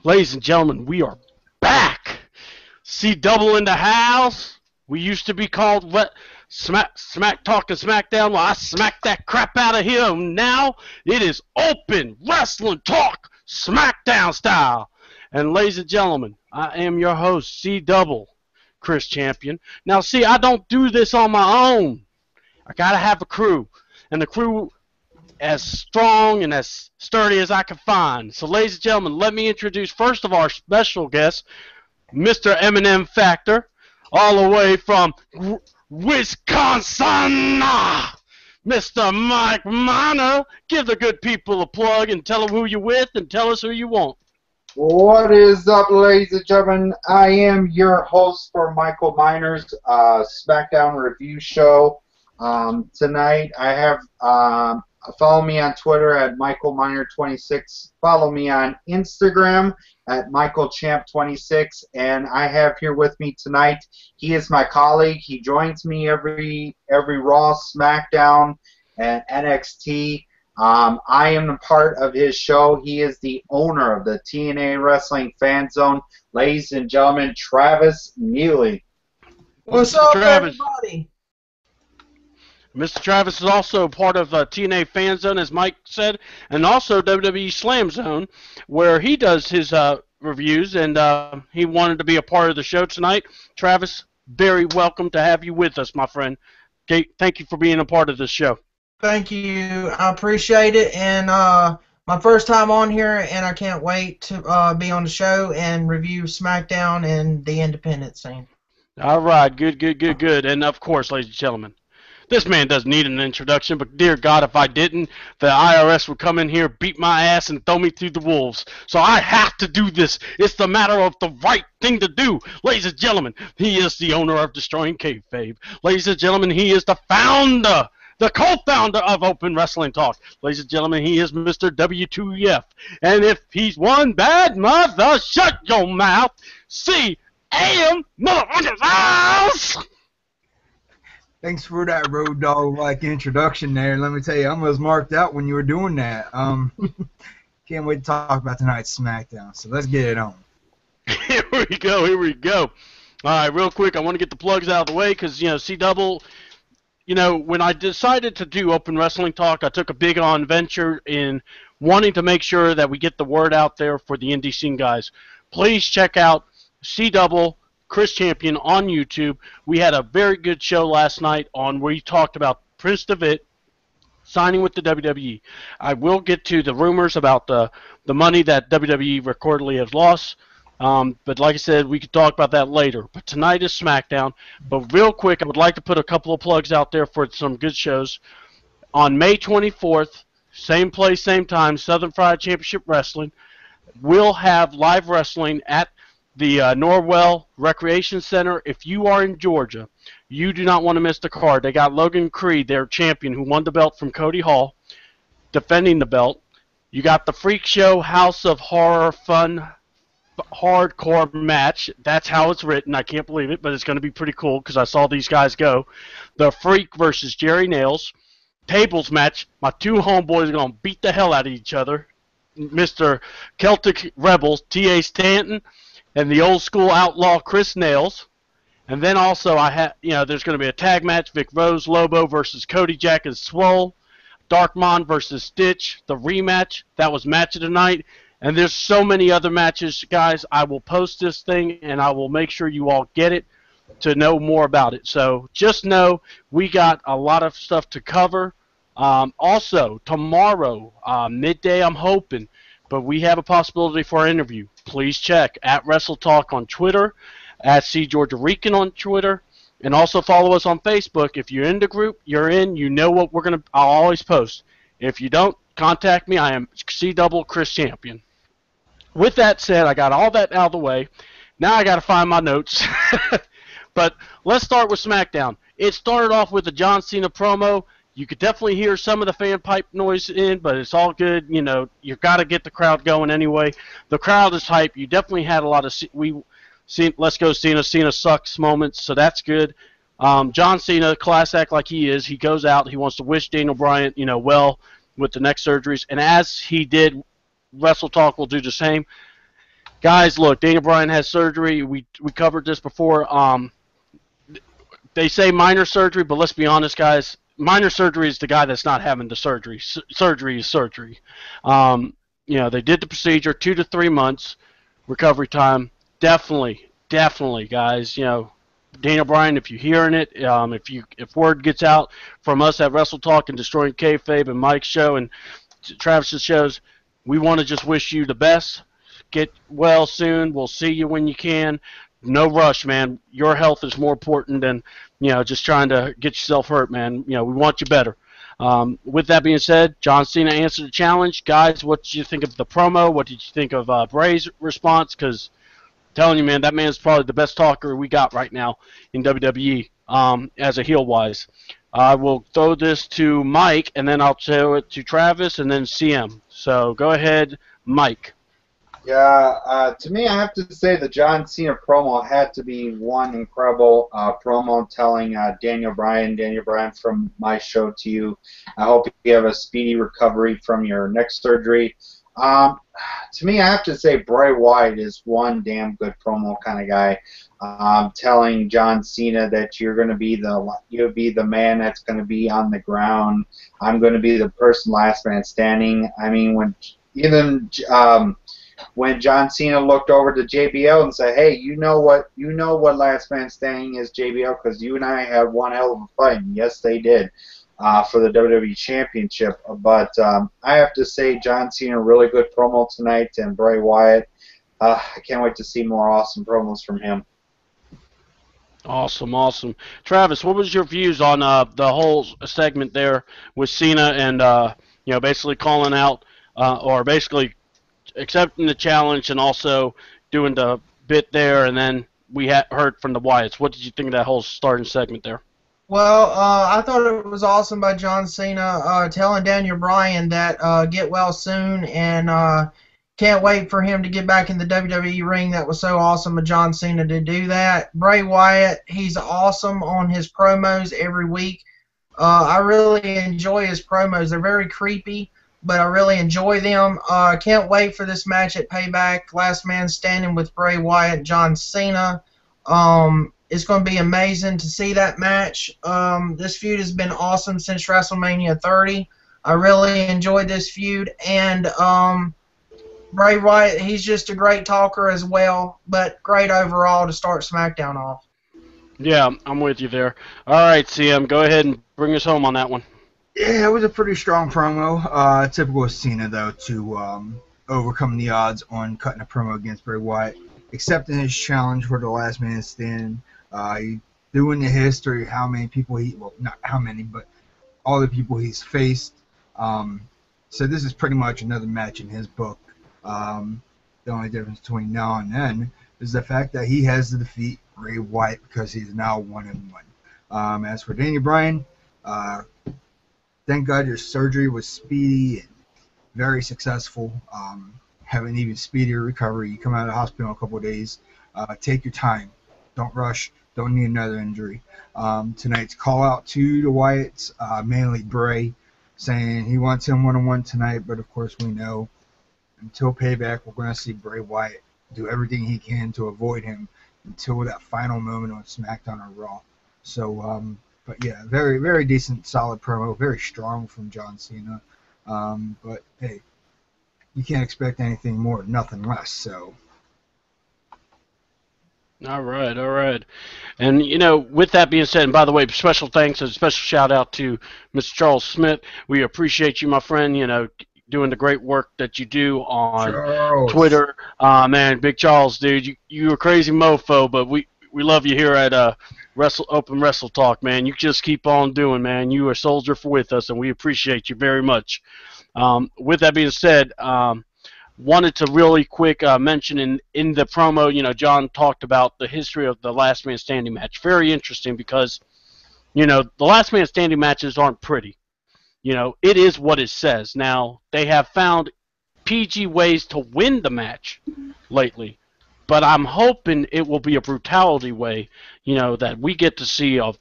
Ladies and gentlemen, we are back. C Double in the house. We used to be called Smack Talk and Smackdown. Well, I smacked that crap out of him. Now it is open wrestling talk, Smackdown style. And ladies and gentlemen, I am your host, C Double, Chris Champion. Now, see, I don't do this on my own. I gotta have a crew, and the crew as strong and as sturdy as I can find. So, ladies and gentlemen, let me introduce first of our special guest, Mr. Eminem Factor, all the way from Wisconsin, Mr. Mike Miner. Give the good people a plug and tell them who you're with and tell us who you want. What is up, ladies and gentlemen? I am your host for Michael Miner's Smackdown review show. Tonight I have follow me on Twitter at MichaelMiner26. Follow me on Instagram at MichaelChamp26. And I have here with me tonight, he is my colleague. He joins me every Raw, SmackDown, and NXT. I am a part of his show. He is the owner of the TNA Wrestling Fan Zone. Ladies and gentlemen, Travis Neely. What's up, Travis? everybody? Mr. Travis is also part of TNA Fan Zone, as Mike said, and also WWE Slam Zone, where he does his reviews, and he wanted to be a part of the show tonight. Travis, very welcome to have you with us, my friend. Thank you for being a part of this show. Thank you. I appreciate it, and my first time on here, and I can't wait to be on the show and review SmackDown and the independent scene. All right, good. And, of course, ladies and gentlemen, this man doesn't need an introduction, but dear God, if I didn't, the IRS would come in here, beat my ass, and throw me through the wolves. So I have to do this. It's the matter of the right thing to do. Ladies and gentlemen, he is the owner of Destroying Kayfabe. Ladies and gentlemen, he is the founder, the co-founder of Open Wrestling Talk. Ladies and gentlemen, he is Mr. W2F. And if he's one bad mother, shut your mouth. C.A.M. motherfuckers ass! Thanks for that road dog-like introduction there. Let me tell you, I almost marked out when you were doing that. Can't wait to talk about tonight's SmackDown, so let's get it on. Here we go. All right, real quick, I want to get the plugs out of the way because, C-Double, when I decided to do Open Wrestling Talk, I took a big on venture in wanting to make sure that we get the word out there for the indie scene guys. Please check out C-Double, Chris Champion on YouTube. We had a very good show last night on where we talked about Prince Devitt signing with the WWE. I will get to the rumors about the money that WWE reportedly has lost. But like I said, we could talk about that later. But tonight is SmackDown. But real quick, I would like to put a couple of plugs out there for some good shows. On May 24th, same place, same time, Southern Fried Championship Wrestling. We'll have live wrestling at the Norwell Recreation Center. If you are in Georgia, you do not want to miss the card. They got Logan Creed, their champion, who won the belt from Cody Hall, defending the belt. You got the Freak Show House of Horror Fun hardcore match. That's how it's written. I can't believe it, but it's going to be pretty cool because I saw these guys go. The Freak versus Jerry Nails. Tables match. My two homeboys are going to beat the hell out of each other. Mr. Celtic Rebels, T.A. Stanton, and the old school outlaw Chris Nails. And then also there's going to be a tag match, Vic Rose Lobo versus Cody Jack and Swole, Darkmon versus Stitch, the rematch. That was match of the night. And there's so many other matches, guys. I will post this thing and I will make sure you all get it to know more about it. So just know we got a lot of stuff to cover. Also, tomorrow, midday, I'm hoping, but we have a possibility for an interview. Please check at WrestleTalk on Twitter, at CGeorgiaRican on Twitter, and also follow us on Facebook. If you're in the group, you're in, you know what I'll always post. If you don't, contact me. I am C-Double Chris Champion. With that said, I got all that out of the way. Now I got to find my notes. But let's start with SmackDown. It started off with a John Cena promo. You could definitely hear some of the fan pipe noise in, but it's all good. You've got to get the crowd going anyway. The crowd is hype. You definitely had a lot of let's go Cena sucks moments, so that's good. John Cena, class act like he is, he goes out. He wants to wish Daniel Bryan, well with the neck surgeries, and as he did, WrestleTalk will do the same. Guys, look, Daniel Bryan has surgery. We covered this before. They say minor surgery, but let's be honest, guys. Minor surgery is the guy that's not having the surgery. Surgery is surgery. They did the procedure, 2 to 3 months recovery time. Definitely, definitely, guys. Daniel Bryan, if you're hearing it, if word gets out from us at Wrestle Talk and Destroying Kayfabe and Mike's show and Travis's shows, we want to just wish you the best. Get well soon. We'll see you when you can. No rush, man. Your health is more important than just trying to get yourself hurt, man. We want you better. With that being said, John Cena answered the challenge. Guys, what did you think of the promo? What did you think of Bray's response? Because telling you, man, that man's probably the best talker we got right now in WWE as a heel-wise. I will throw this to Mike, and then I'll throw it to Travis, and then CM. So go ahead, Mike. Yeah, to me, I have to say the John Cena promo had to be one incredible promo telling Daniel Bryan, from my show to you, I hope you have a speedy recovery from your neck surgery. To me, I have to say Bray Wyatt is one damn good promo kind of guy, telling John Cena that you'll be the man that's going to be on the ground. I'm going to be the person last man standing. I mean, when John Cena looked over to JBL and said, "Hey, you know what last man standing is, JBL, because you and I had one hell of a fight." And yes, they did. For the WWE Championship. But I have to say, John Cena, really good promo tonight, and Bray Wyatt, I can't wait to see more awesome promos from him. Awesome, awesome. Travis, what was your views on the whole segment there with Cena and basically calling out or basically accepting the challenge and also doing the bit there, and then we heard from the Wyatts. What did you think of that whole starting segment there? Well, I thought it was awesome by John Cena telling Daniel Bryan that get well soon, and can't wait for him to get back in the WWE ring. That was so awesome of John Cena to do that. Bray Wyatt, he's awesome on his promos every week. I really enjoy his promos. They're very creepy, but I really enjoy them. Can't wait for this match at Payback, Last Man Standing with Bray Wyatt and John Cena. It's going to be amazing to see that match. This feud has been awesome since WrestleMania 30. I really enjoyed this feud. And Bray Wyatt, he's just a great talker as well, but great overall to start SmackDown off. Yeah, I'm with you there. All right, CM, go ahead and bring us home on that one. Yeah, it was a pretty strong promo. Typical of Cena, though, to overcome the odds on cutting a promo against Bray Wyatt, accepting his challenge for the last man standing. Doing the history, how many people not how many, but all the people he's faced. So this is pretty much another match in his book. The only difference between now and then is the fact that he has to defeat Bray Wyatt because he's now 1-1. As for Daniel Bryan, thank God your surgery was speedy and very successful. Have an even speedier recovery. You come out of the hospital in a couple of days. Take your time. Don't rush. Don't need another injury. Tonight's call out to the Wyatts, mainly Bray, saying he wants him 1-on-1 tonight, but of course we know until Payback we're going to see Bray Wyatt do everything he can to avoid him until that final moment on SmackDown or Raw. So, but yeah, very, very decent, solid promo, very strong from John Cena. But hey, you can't expect anything more, nothing less, so. All right, all right. And, with that being said, and by the way, special thanks and special shout out to Mr. Charles Smith. We appreciate you, my friend, doing the great work that you do on Charles. Twitter. Man, Big Charles, dude, you a crazy mofo, but we love you here at Open Wrestle Talk, man. You just keep on doing, man. You are a soldier with us, and we appreciate you very much. With that being said, wanted to really quick mention in the promo, John talked about the history of the Last Man Standing match. Very interesting because, the Last Man Standing matches aren't pretty. It is what it says. Now, they have found PG ways to win the match lately, but I'm hoping it will be a brutality way, that we get to see of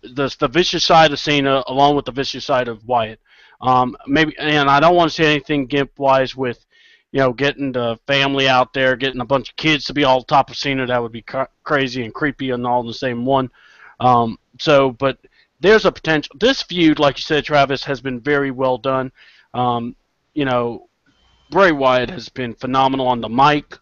the vicious side of Cena along with the vicious side of Wyatt. Maybe, and I don't want to say anything gimp-wise with getting the family out there, getting a bunch of kids to be all top of Cena, that would be crazy and creepy and all in the same one. But there's a potential. This feud, like you said, Travis, has been very well done. Bray Wyatt has been phenomenal on the mic,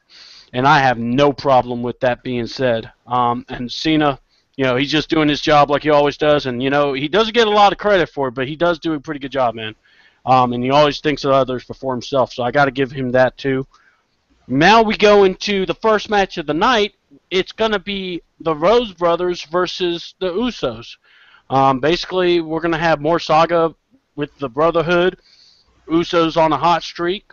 and I have no problem with that being said. And Cena, he's just doing his job like he always does, and he doesn't get a lot of credit for it, but he does do a pretty good job, man. And he always thinks of others before himself, so I got to give him that too. Now we go into the first match of the night. It's going to be the Rose Brothers versus the Usos. Basically, we're going to have more saga with the Brotherhood. Usos on a hot streak.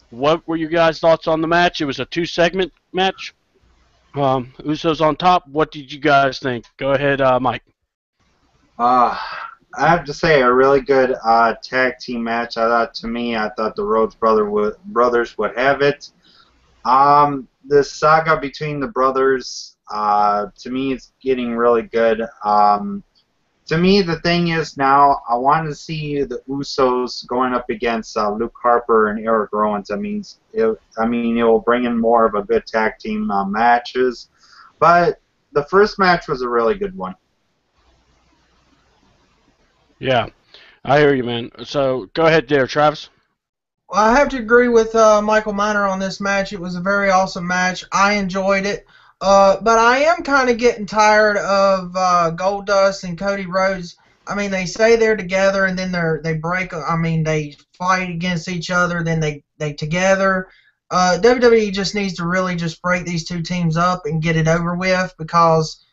What were your guys' thoughts on the match? It was a 2-segment match. Usos on top. What did you guys think? Go ahead, Mike. I have to say, a really good tag team match. I thought the Rhodes brothers would have it. The saga between the brothers, to me, it's getting really good. To me, the thing is now, I want to see the Usos going up against Luke Harper and Eric Rowan. It will bring in more of a good tag team matches. But the first match was a really good one. Yeah, I hear you, man. So go ahead there, Travis. Well, I have to agree with Michael Miner on this match. It was a very awesome match. I enjoyed it. But I am kind of getting tired of Goldust and Cody Rhodes. They say they're together and then they break. They fight against each other, then they together. WWE just needs to really just break these two teams up and get it over with, because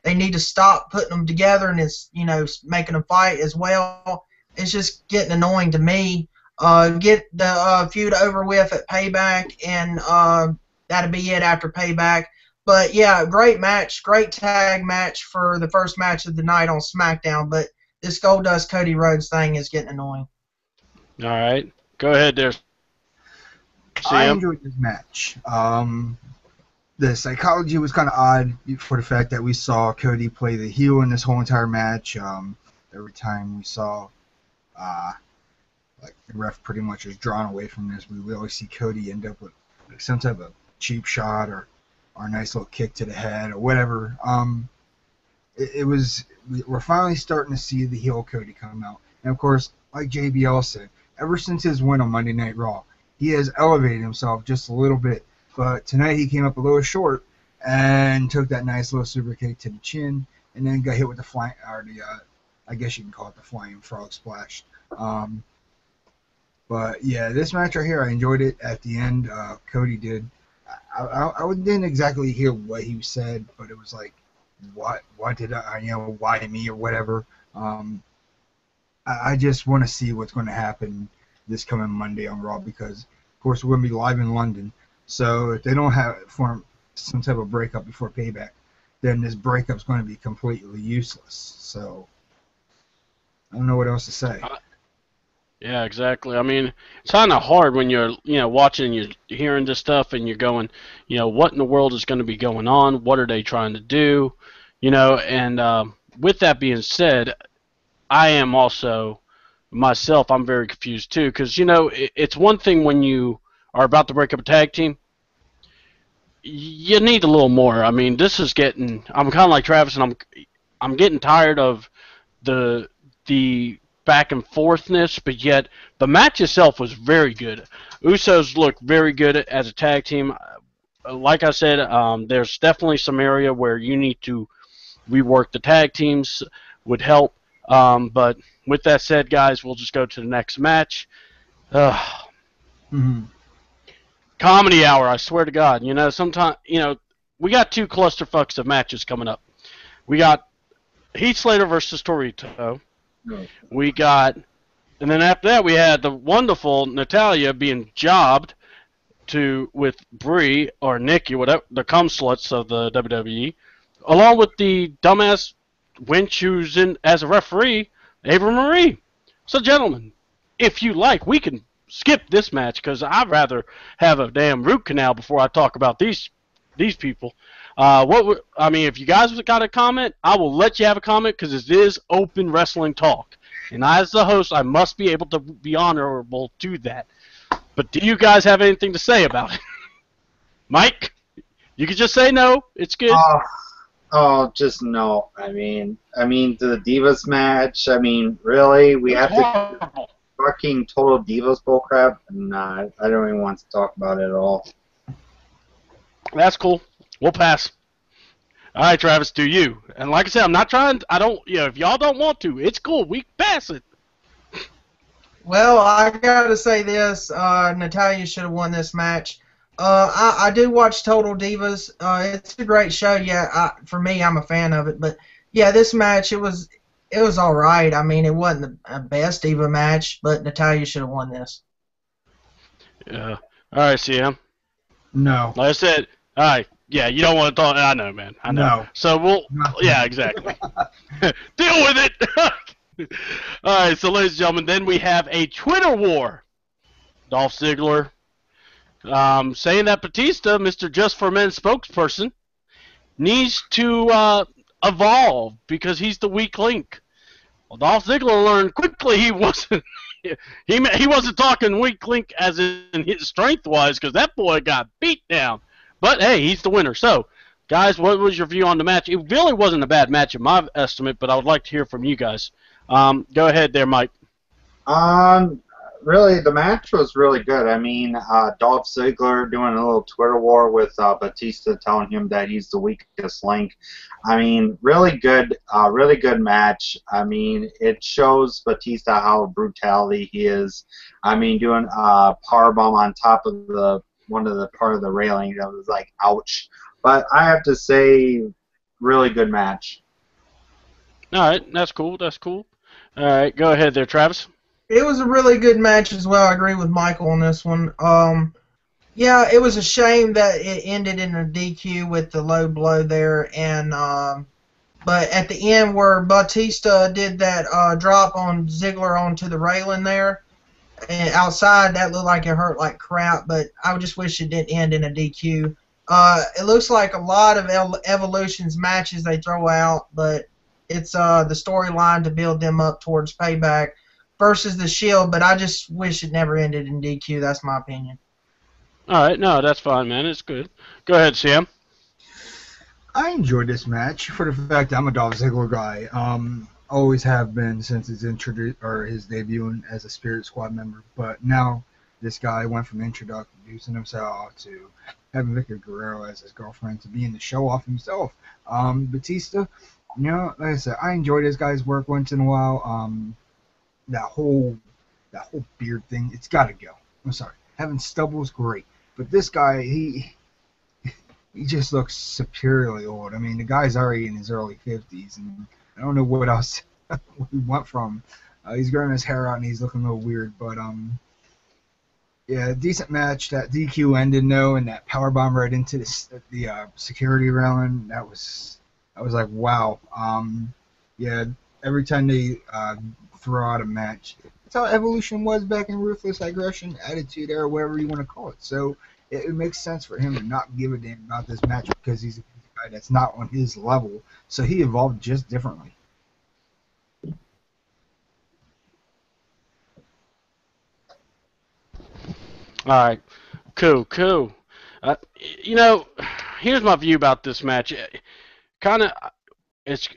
they need to stop putting them together and it's making them fight as well. It's just getting annoying to me. Get the feud over with at Payback, and that'll be it after Payback. But yeah, great match, great tag match for the first match of the night on SmackDown. But this Goldust Cody Rhodes thing is getting annoying. All right, go ahead there. I enjoyed this match. The psychology was kind of odd for the fact that we saw Cody play the heel in this whole entire match. Every time we saw, the ref pretty much is drawn away from this, we always see Cody end up with some type of cheap shot or a nice little kick to the head or whatever. We're finally starting to see the heel Cody come out. And of course, like JBL said, ever since his win on Monday Night Raw, he has elevated himself just a little bit. But tonight he came up a little short and took that nice little super kick to the chin, and then got hit with the flying, I guess you can call it the flying frog splash. But yeah, this match right here, I enjoyed it. At the end, Cody did. I didn't exactly hear what he said, but it was like, what did why me or whatever. I just want to see what's going to happen this coming Monday on Raw, because of course we're going to be live in London. So if they don't form some type of breakup before Payback, then this breakup's going to be completely useless. So I don't know what else to say. Yeah, exactly. It's kind of hard when you're, watching and you're hearing this stuff and you're going, what in the world is going to be going on? What are they trying to do? And with that being said, I am also, myself, I'm very confused too, because, it's one thing when you are about to break up a tag team. You need a little more. This is getting, I'm kind of like Travis, and I'm getting tired of the back and forthness, but yet the match itself was very good. Usos look very good as a tag team. Like I said, there's definitely some area where you need to rework the tag teams, would help. But with that said, guys, we'll just go to the next match. Comedy hour, I swear to God. Sometimes, we got two clusterfucks of matches coming up. We got Heath Slater versus Torito. We got, and then after that, we had the wonderful Natalya being jobbed with Brie or Nikki, whatever, the cum sluts of the WWE, along with the dumbass wench who's in as a referee, Ava Marie. So, gentlemen, if you like, we can skip this match, because I'd rather have a damn root canal before I talk about these people. If you guys got a comment, I will let you have a comment, because it is open wrestling talk, and as the host, I must be able to be honorable to that. But do you guys have anything to say about it? Mike, you can just say no. It's good. Just no. I mean, the Divas match. I mean, really, we have to fucking total Divas bullcrap. Nah, I don't even want to talk about it at all. That's cool. We'll pass. All right, Travis, do you? And like I said, I'm not trying. I don't. If y'all don't want to, it's cool. We pass it. Well, I gotta say this. Natalya should have won this match. I do watch Total Divas. It's a great show. Yeah, for me, I'm a fan of it. But yeah, this match it was all right. I mean, it wasn't the best Diva match, but Natalya should have won this. Yeah. All right, CM. No. Like I said, all right. Yeah, you don't want to talk. I know, man. I know. No. So we'll. Yeah, exactly. Deal with it. All right, so ladies and gentlemen, then we have a Twitter war. Dolph Ziggler saying that Batista, Mr. Just for Men spokesperson, needs to evolve because he's the weak link. Well, Dolph Ziggler learned quickly he wasn't. He wasn't talking weak link as in his strength wise because that boy got beat down. But hey, he's the winner. So, guys, what was your view on the match? It really wasn't a bad match in my estimate, but I would like to hear from you guys. Go ahead there, Mike. Really, the match was really good. I mean, Dolph Ziggler doing a little Twitter war with Batista, telling him that he's the weakest link. I mean, really good match. I mean, it shows Batista how brutality he is. I mean, doing a powerbomb on top of one of the part of the railing that was like, ouch. But I have to say, really good match. All right, that's cool. That's cool. All right, go ahead there, Travis. It was a really good match as well. I agree with Michael on this one. Yeah, it was a shame that it ended in a DQ with the low blow there, and but at the end where Batista did that drop on Ziggler onto the railing there, and outside that looked like it hurt like crap. But I just wish it didn't end in a DQ. It looks like a lot of Evolution's matches they throw out, but it's the storyline to build them up towards Payback versus the Shield, but I just wish it never ended in DQ. That's my opinion. All right, no, that's fine, man. It's good. Go ahead, Sam. I enjoyed this match for the fact that I'm a Dolph Ziggler guy. Always have been since his debut as a Spirit Squad member. But now this guy went from introducing himself to having Victor Guerrero as his girlfriend to being the show off himself. Batista, like I said, I enjoy this guy's work once in a while. That whole beard thing, it's got to go. I'm sorry. Having stubble's great, but this guy, he just looks superiorly old. I mean, the guy's already in his early 50s, and I don't know what else we want from him. He's growing his hair out, and he's looking a little weird, but yeah, decent match. That DQ ended, though, and that powerbomb right into the security railing, that was like, wow. Yeah, every time they throw out a match, that's how Evolution was back in Ruthless Aggression, Attitude Era, whatever you want to call it. So it makes sense for him to not give a damn about this match because he's a guy that's not on his level. So he evolved just differently. All right, cool. Here's my view about this match. It's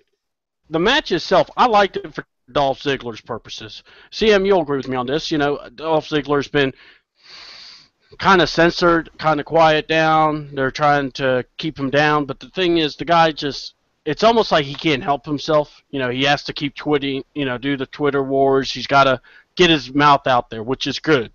the match itself. I liked it for Dolph Ziggler's purposes. CM, you'll agree with me on this. Dolph Ziggler's been kind of censored, kind of quiet down. They're trying to keep him down, but the thing is, the guy it's almost like he can't help himself. He has to keep tweeting, do the Twitter wars. He's got to get his mouth out there, which is good.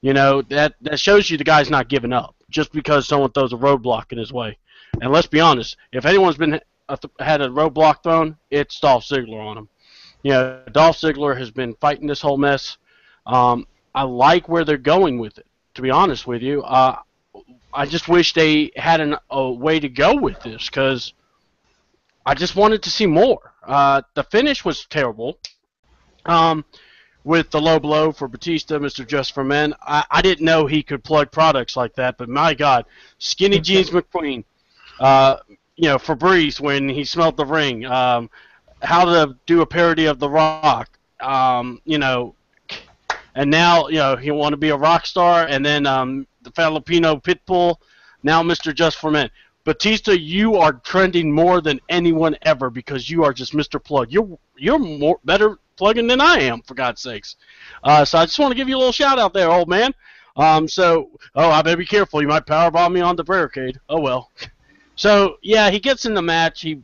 That shows you the guy's not giving up just because someone throws a roadblock in his way. And let's be honest, if anyone's had a roadblock thrown, it's Dolph Ziggler on him. Dolph Ziggler has been fighting this whole mess. I like where they're going with it, to be honest with you. I just wish they had a way to go with this because I just wanted to see more. The finish was terrible with the low blow for Batista, Mr. Just for Men. I didn't know he could plug products like that, but my God, Skinny Jeans McQueen, Fabrice when he smelled the ring, how to do a parody of The Rock, and now he want to be a rock star, and then the Filipino Pitbull, now Mr. Just for Men. Batista, you are trending more than anyone ever because you are just Mr. Plug. You're more better plugging than I am, for God's sakes. So I just want to give you a little shout out there, old man. I better be careful. You might powerbomb me on the barricade. Oh well. So yeah, he gets in the match. And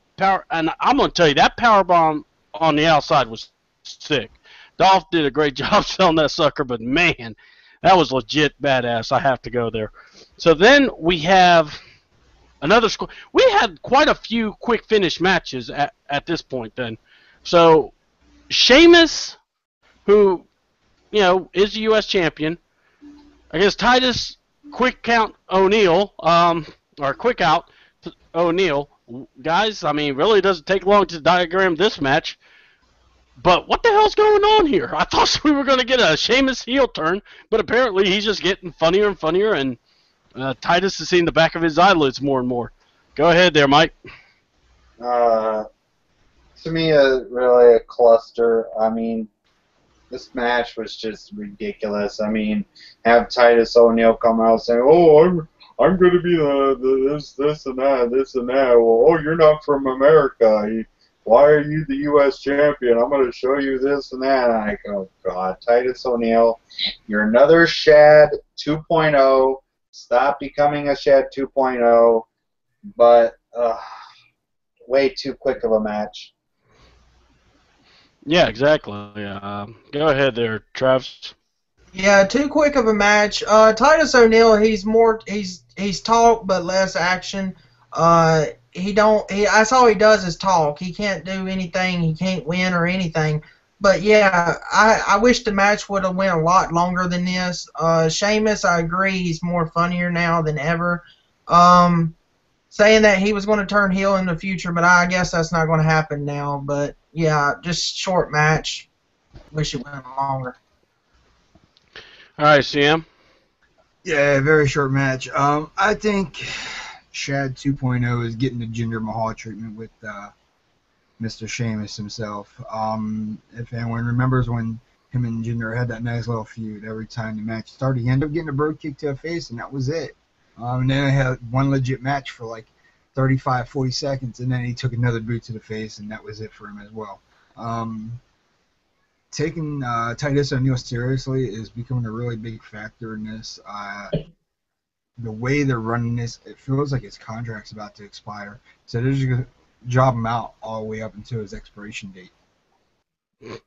I'm gonna tell you that powerbomb on the outside was sick. Dolph did a great job selling that sucker, but man, that was legit badass. I have to go there. So then we have another score. We had quite a few quick finish matches at this point then. So Sheamus, who is the U.S. champion, I guess Titus Quick Count O'Neil, or Quick Out O'Neil. Guys, I mean, really doesn't take long to diagram this match. But what the hell's going on here? I thought we were going to get a Sheamus heel turn, but apparently he's just getting funnier and funnier, and Titus is seeing the back of his eyelids more and more. Go ahead there, Mike. To me, really a cluster. I mean, this match was just ridiculous. I mean, have Titus O'Neil come out saying, "Oh, I'm going to be the this and that." Well, oh, you're not from America. Why are you the U.S. champion? I'm going to show you this and that. And I go, God, Titus O'Neil, you're another Shad 2.0. Stop becoming a Shad 2.0. But way too quick of a match. Yeah, exactly. Go ahead there, Travis. Yeah, too quick of a match. Titus O'Neil, he's talk but less action. That's all he does is talk. He can't do anything. He can't win or anything. But yeah, I wish the match would have went a lot longer than this. Sheamus, I agree, he's more funnier now than ever. Saying that he was going to turn heel in the future, but I guess that's not going to happen now. But yeah, just short match. Wish it went longer. All right, Sam. Yeah, very short match. I think Shad 2.0 is getting the Jinder Mahal treatment with Mr. Sheamus himself. If anyone remembers when him and Jinder had that nice little feud, every time the match started, he ended up getting a bird kick to the face, and that was it. And then they had one legit match for like 35, 40 seconds, and then he took another boot to the face, and that was it for him as well. Taking Titus O'Neil seriously is becoming a really big factor in this. The way they're running this, it feels like his contract's about to expire. So they're just going to job him out all the way up until his expiration date.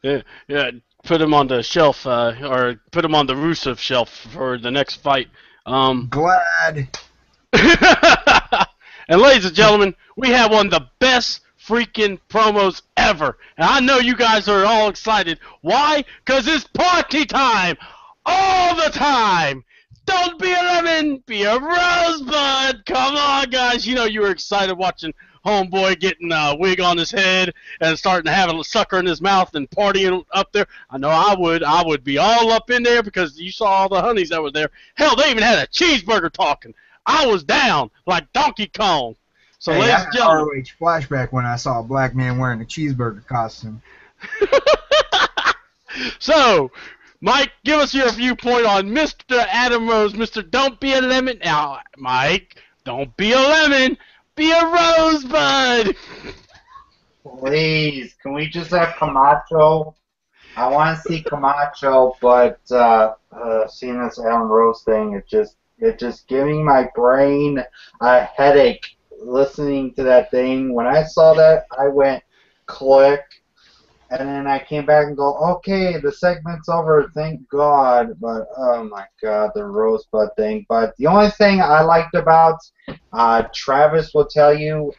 Yeah. Put him on the shelf, or put him on the Rusev shelf for the next fight. Glad. And ladies and gentlemen, we have one of the best freaking promos ever. And I know you guys are all excited. Why? Because it's party time all the time. Don't be a lemon, be a rosebud. Come on, guys. You know you were excited watching Homeboy getting a wig on his head and starting to have a sucker in his mouth and partying up there. I know I would. I would be all up in there because you saw all the honeys that were there. Hell, they even had a cheeseburger talking. I was down like Donkey Kong. So, ladies and gentlemen. ROH flashback when I saw a black man wearing a cheeseburger costume. So, Mike, give us your viewpoint on Mr. Adam Rose. Mr. Don't Be a Lemon. Now, Mike, don't be a lemon. Be a rosebud. Please, can we just have Camacho? I want to see Camacho, but seeing this Adam Rose thing, it just giving my brain a headache listening to that thing. When I saw that, I went click, and then I came back and go, okay, the segment's over, thank God. But oh my God, the Rosebud thing. But the only thing I liked about Travis will tell you,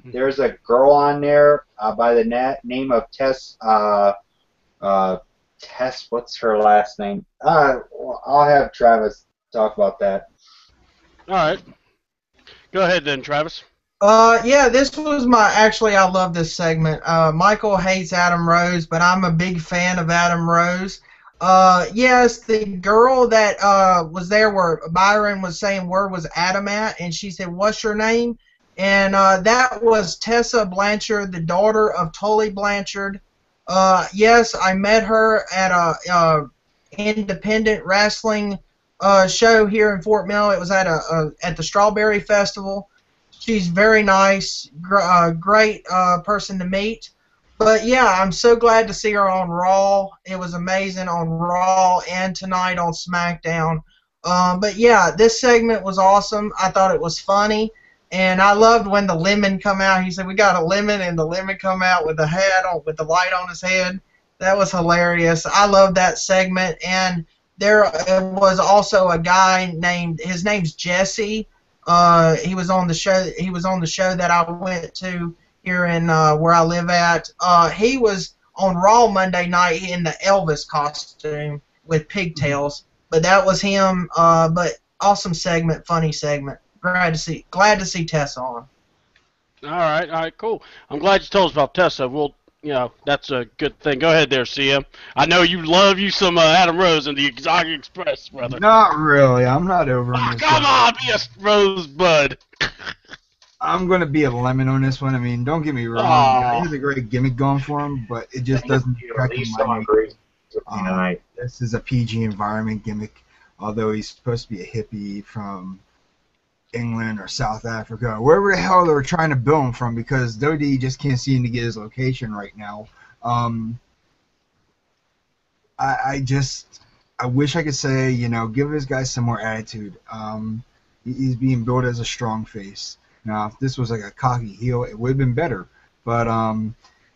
there's a girl on there by the name of Tess. Tess, what's her last name? I'll have Travis talk about that. All right. Go ahead then, Travis. Yeah, this was I love this segment. Michael hates Adam Rose, but I'm a big fan of Adam Rose. Yes, the girl that was there where Byron was saying where was Adam at, and she said, what's your name? And that was Tessa Blanchard, the daughter of Tully Blanchard. Yes, I met her at a independent wrestling show here in Fort Mill. It was at the Strawberry Festival. She's very nice, great person to meet. But yeah, I'm so glad to see her on Raw. It was amazing on Raw and tonight on Smackdown. But yeah, this segment was awesome. I thought it was funny, and I loved when the lemon come out. He said, "We got a lemon," and the lemon come out with the hat on, with the light on his head. That was hilarious. I loved that segment, and there was also a guy his name's Jesse. He was on the show. He was on the show that I went to here in where I live at. He was on Raw Monday night in the Elvis costume with pigtails. But that was him. But awesome segment, funny segment. Glad to see Tessa on. All right, cool. I'm glad you told us about Tessa. We'll, that's a good thing. Go ahead there, CM. I know you love you some Adam Rose and the Exotic Express, brother. Not really. I'm not over on this. Come on, be a Rosebud. I'm going to be a lemon on this one. I mean, don't get me wrong. He has a great gimmick going for him, but it just doesn't crack my mind. This is a PG environment gimmick, although he's supposed to be a hippie from England or South Africa, wherever the hell they were trying to bill him from, because WWE just can't seem to get his location right now. I wish I could say, give this guy some more attitude. He's being built as a strong face. Now, if this was like a cocky heel, it would have been better. But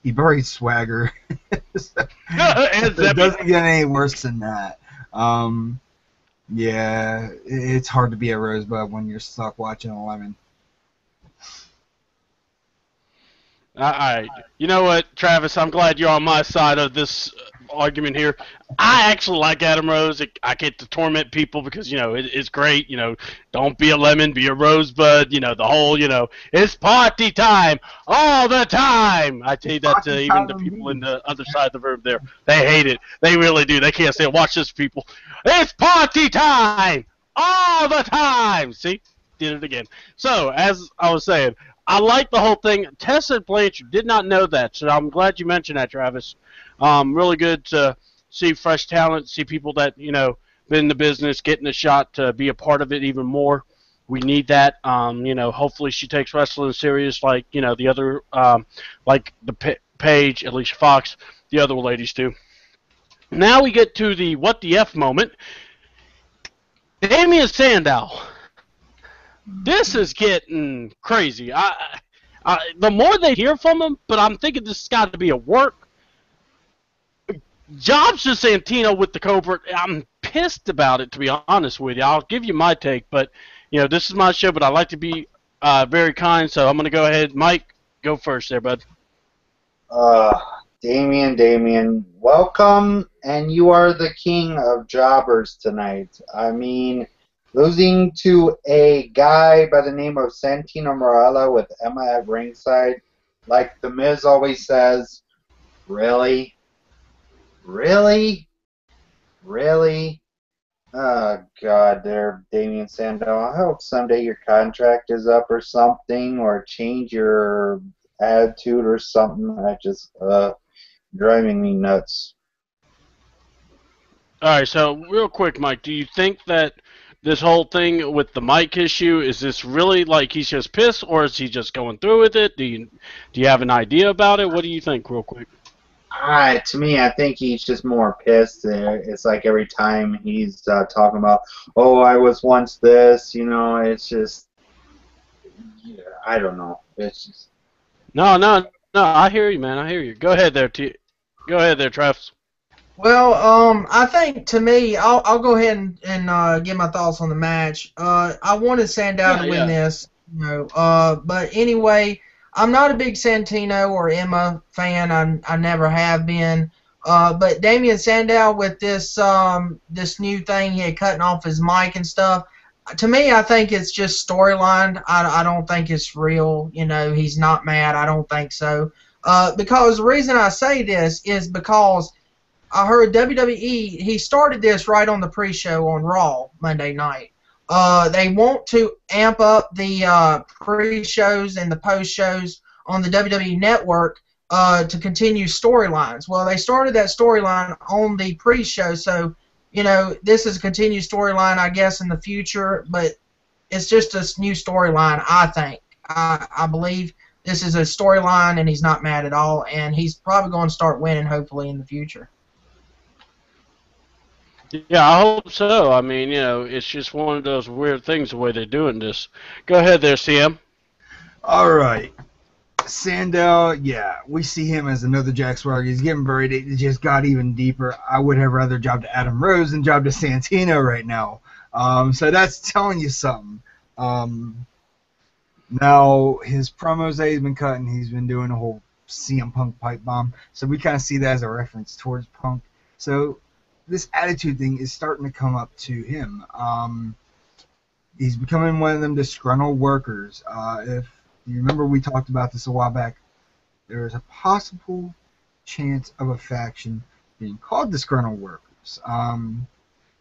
he buried Swagger. It doesn't get any worse than that. Yeah, it's hard to be a Rosebud when you're stuck watching a lemon. All right. You know what, Travis? I'm glad you're on my side of this argument here. I actually like Adam Rose. I get to torment people because, it's great. Don't be a lemon, be a Rosebud. The whole, it's party time all the time. I tell you that to even the people in the other side of the verb there. They hate it. They really do. They can't say it. Watch this, people. It's party time all the time. See? Did it again. So, as I was saying, I like the whole thing. Tessa Blanchard did not know that, so I'm glad you mentioned that, Travis. Really good to see fresh talent, see people that, been in the business, getting a shot to be a part of it even more. We need that. Hopefully she takes wrestling serious like, the other, like the Paige, Alicia Fox, the other ladies do. Now we get to the what the F moment. Damian Sandow. This is getting crazy. The more they hear from him, but I'm thinking this has got to be a work. Jobs to Santino with the Cobra. I'm pissed about it, to be honest with you. I'll give you my take, but this is my show. But I like to be very kind, so I'm gonna go ahead. Mike, go first, there, bud. Damian, welcome, and you are the king of jobbers tonight. I mean, losing to a guy by the name of Santino Marella with Emma at ringside, like The Miz always says, really? Really? Really? Oh, God, there, Damian Sandow. I hope someday your contract is up or something, or change your attitude or something. That just driving me nuts. All right, so real quick, Mike, do you think that this whole thing with the mic issue, is this really like he's just pissed, or is he just going through with it? Do you have an idea about it? What do you think, real quick? To me, I think he's just more pissed. It's like every time he's talking about, oh, I was once this, it's just, I don't know. It's just. No, I hear you, man. I hear you. Go ahead there, Travis. Well, I think to me, I'll go ahead and give my thoughts on the match. I wanted Sandow to win this, but anyway, I'm not a big Santino or Emma fan. I never have been. But Damian Sandow with this new thing, he had cutting off his mic and stuff. To me, I think it's just storyline. I don't think it's real. He's not mad. I don't think so. Because the reason I say this is because I heard WWE, he started this right on the pre-show on Raw Monday night. They want to amp up the pre-shows and the post-shows on the WWE Network to continue storylines. Well, they started that storyline on the pre-show, so this is a continued storyline, I guess, in the future. But it's just a new storyline, I think. I believe this is a storyline, and he's not mad at all, and he's probably going to start winning, hopefully, in the future. Yeah, I hope so. I mean, it's just one of those weird things the way they're doing this. Go ahead there, CM. All right. Sandow, yeah, we see him as another Jack Swagger. He's getting buried. It just got even deeper. I would have rather job to Adam Rose than job to Santino right now. So that's telling you something. Now, his promos that he's been cutting, he's been doing a whole CM Punk pipe bomb. So we kind of see that as a reference towards Punk. So this attitude thing is starting to come up to him. He's becoming one of them disgruntled workers. If you remember, we talked about this a while back. There is a possible chance of a faction being called disgruntled workers.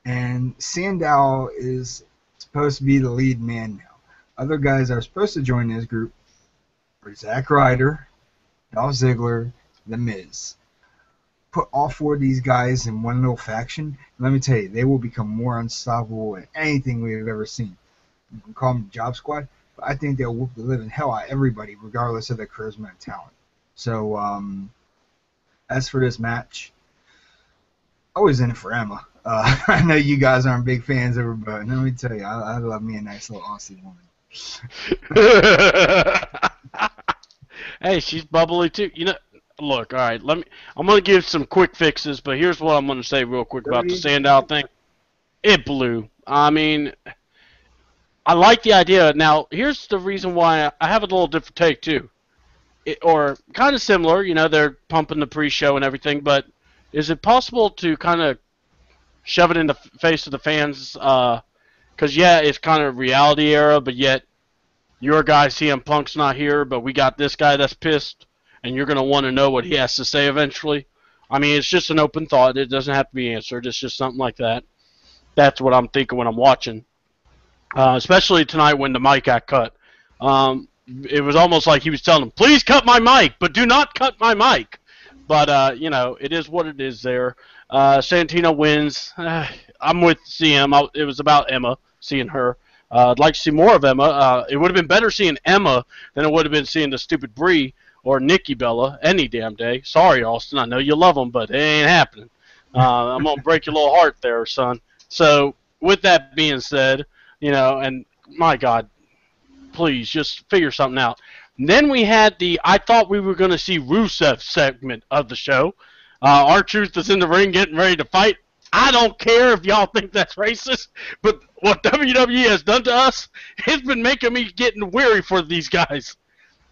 And Sandow is supposed to be the lead man now. Other guys are supposed to join this group are Zack Ryder, Dolph Ziggler, The Miz. Put all four of these guys in one little faction, and let me tell you, they will become more unstoppable than anything we've ever seen. You can call them Job Squad, but I think they'll whoop the living hell out of everybody, regardless of their charisma and talent. So, as for this match, I was in it for Emma. I know you guys aren't big fans of her, but let me tell you, I love me a nice little Aussie woman. Hey, she's bubbly too. Look, all right. I'm gonna give some quick fixes, but here's what I'm gonna say real quick about the Sandow thing. It blew. I mean, I like the idea. Now, here's the reason why I have a little different take too, or kind of similar. They're pumping the pre-show and everything, but is it possible to kind of shove it in the face of the fans? Because yeah, it's kind of reality era, but yet your guy CM Punk's not here, but we got this guy that's pissed. And you're going to want to know what he has to say eventually. I mean, it's just an open thought. It doesn't have to be answered. It's just something like that. That's what I'm thinking when I'm watching. Especially tonight when the mic got cut. It was almost like he was telling them, please cut my mic, but do not cut my mic. But, it is what it is there. Santino wins. I'm with CM. It was about Emma, seeing her. I'd like to see more of Emma. It would have been better seeing Emma than it would have been seeing the stupid Brie or Nikki Bella any damn day. Sorry, Austin. I know you love them, but it ain't happening. I'm going to break your little heart there, son. So, with that being said, and my God, please just figure something out. And then we had I thought we were going to see Rusev segment of the show. R-Truth is in the ring getting ready to fight. I don't care if y'all think that's racist, but what WWE has done to us, it's been making me getting weary for these guys.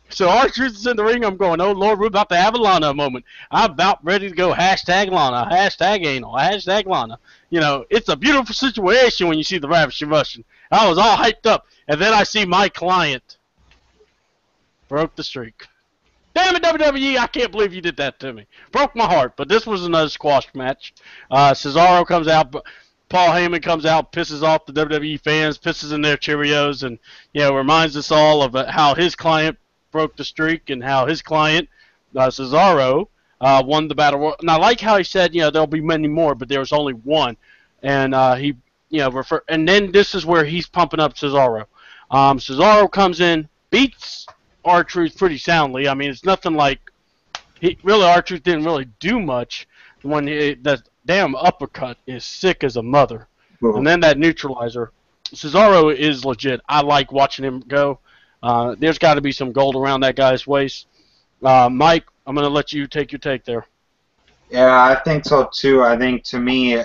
So R-Truth is in the ring. I'm going, oh, Lord, we're about to have a Lana moment. I'm about ready to go hashtag Lana, hashtag anal, hashtag Lana. It's a beautiful situation when you see the Ravishing Russian. I was all hyped up. And then I see my client broke the streak. Damn it, WWE, I can't believe you did that to me. Broke my heart. But this was another squash match. Cesaro comes out. Paul Heyman comes out, pisses off the WWE fans, pisses in their Cheerios, and, reminds us all of how his client broke the streak and how his client, Cesaro, won the battle royal. And I like how he said, there'll be many more, but there was only one. And he, and then this is where he's pumping up Cesaro. Cesaro comes in, beats R-Truth pretty soundly. I mean, it's nothing like, R-Truth didn't really do much when that damn uppercut is sick as a mother. Uh-huh. And then that neutralizer. Cesaro is legit. I like watching him go. There's got to be some gold around that guy's waist. Mike, I'm going to let you take your take there. Yeah, I think so too. I think Antonio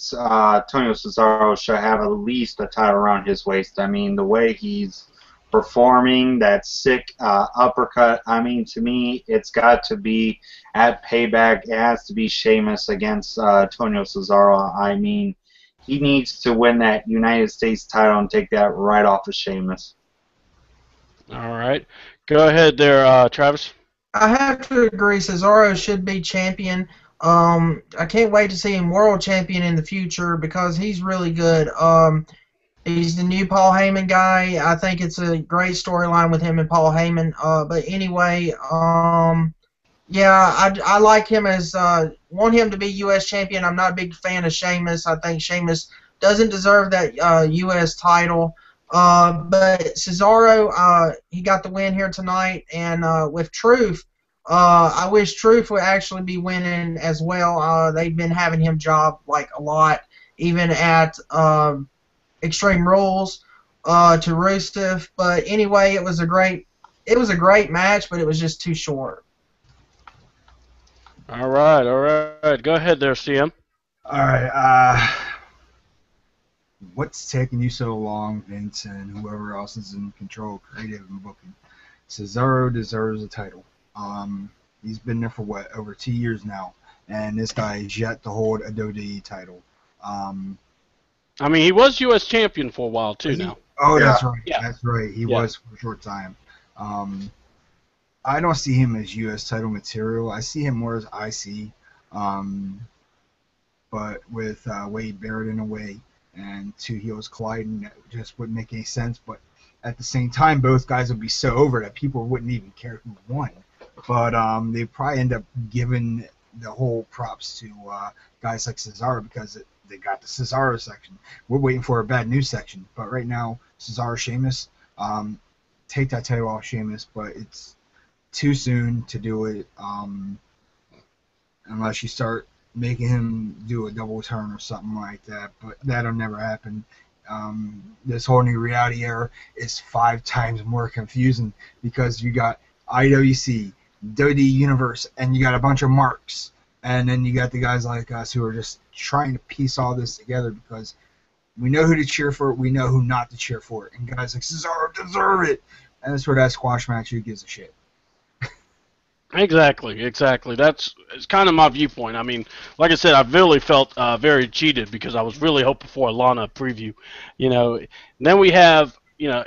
Cesaro should have at least a title around his waist. I mean, the way he's performing, that sick uppercut, I mean, to me, it's got to be at Payback. It has to be Sheamus against Antonio Cesaro. I mean, he needs to win that United States title and take that right off of Sheamus. All right. Go ahead there, Travis. I have to agree. Cesaro should be champion. I can't wait to see him world champion in the future because he's really good. He's the new Paul Heyman guy. I think it's a great storyline with him and Paul Heyman. But anyway, Yeah, I like him as want him to be U.S. champion. I'm not a big fan of Sheamus. I think Sheamus doesn't deserve that U.S. title. But Cesaro, he got the win here tonight, and with Truth, I wish Truth would actually be winning as well. They've been having him job like a lot, even at Extreme Rules to Rusev. But anyway, it was a great match, but it was just too short. All right, all right. Go ahead there, CM. All right. What's taking you so long, Vince, and whoever else is in control, creative and booking? Cesaro deserves a title. He's been there for what, over 2 years now, and this guy is yet to hold a WWE title. I mean, he was U.S. champion for a while too. Now. Oh, Yeah. that's right. Yeah. That's right. He was for a short time. I don't see him as U.S. title material. I see him more as IC, but with Wade Barrett in a way and two heels colliding, that just wouldn't make any sense. But at the same time, both guys would be so over that people wouldn't even care who won. But they probably end up giving the whole props to guys like Cesaro because they got the Cesaro section. We're waiting for a bad news section. But right now, Cesaro, Sheamus, take that title off Sheamus, but it's too soon to do it unless you start making him do a double turn or something like that. But that'll never happen. This whole new reality era is 5 times more confusing because you got IWC, WWE Universe, and you got a bunch of marks. And then you got the guys like us who are just trying to piece all this together because we know who to cheer for, we know who not to cheer for. And guys like Cesaro deserve it. And that's where that squash match, who gives a shit. Exactly. That's it's kind of my viewpoint. I mean, like I said, I really felt very cheated because I was really hoping for a Lana preview. And then we have, yeah,